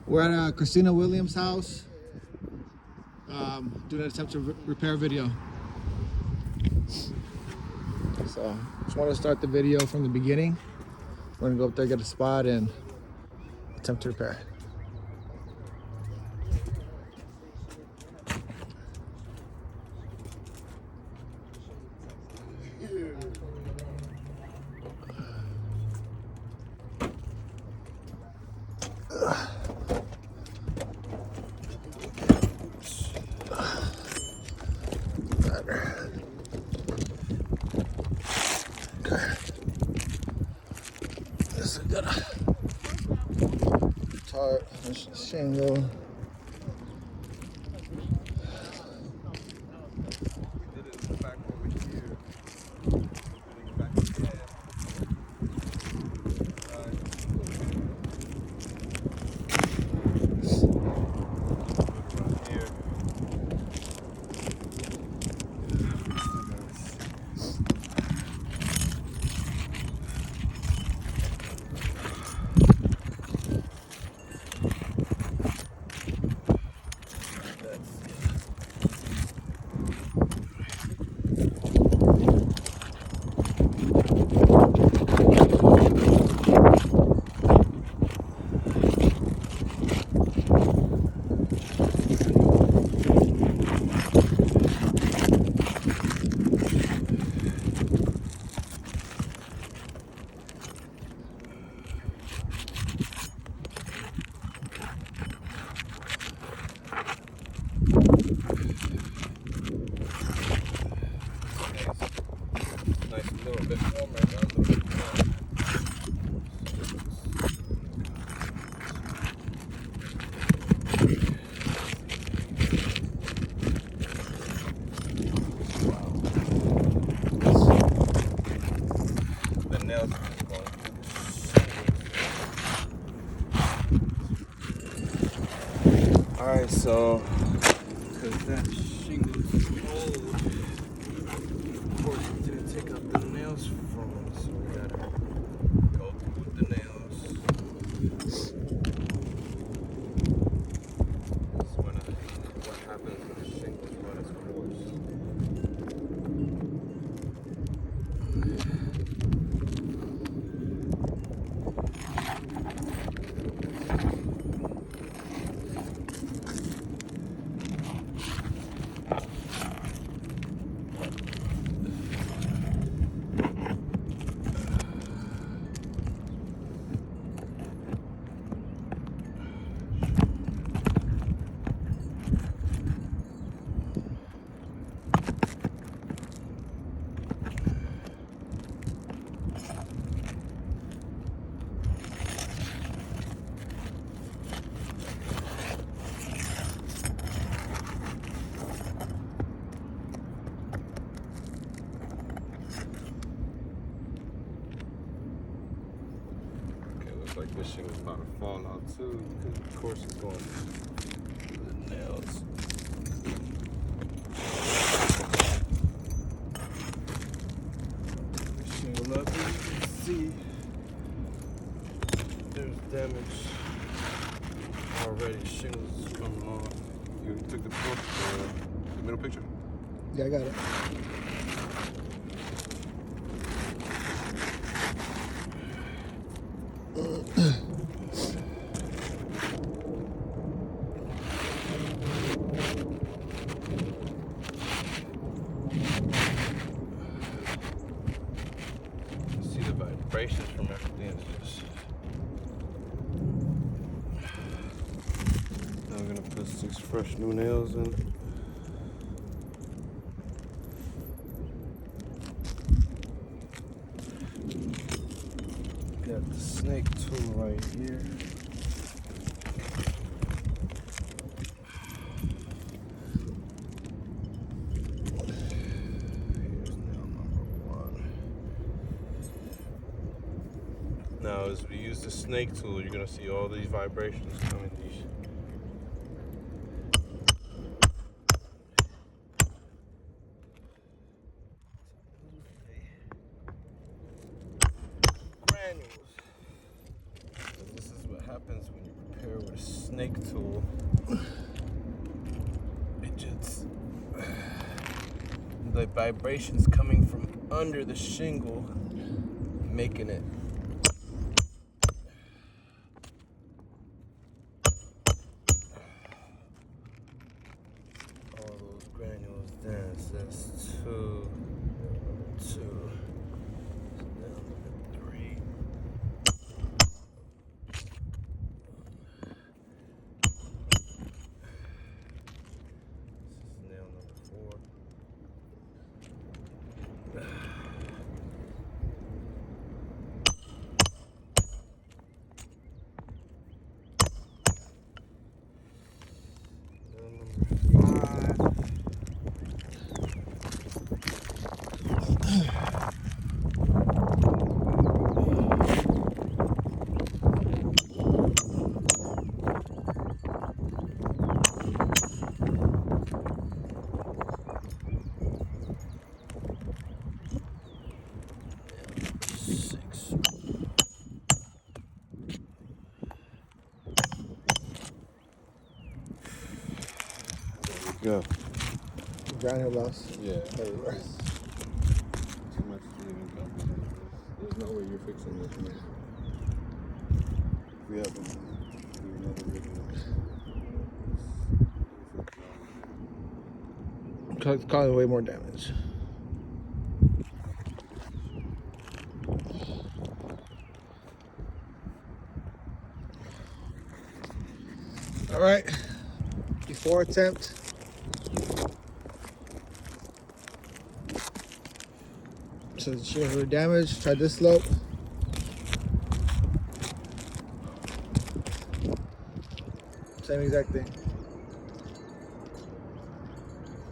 We're at Christina Williams' house, doing an attempt to repair video. So just want to start the video from the beginning. We're gonna go up there, get a spot, and attempt to repair. Better. Okay. This is good. Tarp, shingle. Nice, a little bit warm right now, a little bit warm. The nails are just going through. Alright, so because that shingle is old, of course it didn't take out the nails from it, so we gotta go through with the nails. That's what happens when the shingles run its course. Like this shingle's about to fall out too, because of course it's going through the nails. Shingle up, as you can see, there's damage already. Shingles coming off. You took the middle picture? Yeah, I got it. See the vibrations from everything. It's just... Now we're gonna put 6 fresh new nails in. Got the snake tool right here. Now, as we use the snake tool, you're gonna see all these vibrations coming. Granules. This is what happens when you prepare with snake tool. It just the vibrations coming from under the shingle, making it all those granules there. It says 2, 2. Now look at 3. This is nail number 4. Go. Granule loss. Yeah. There we go. Too much to even comprehend. There's no way you're fixing this, man. We have to do another video. It's causing way more damage. All right. Before attempt. So the shingles were damaged. Try this slope. Same exact thing.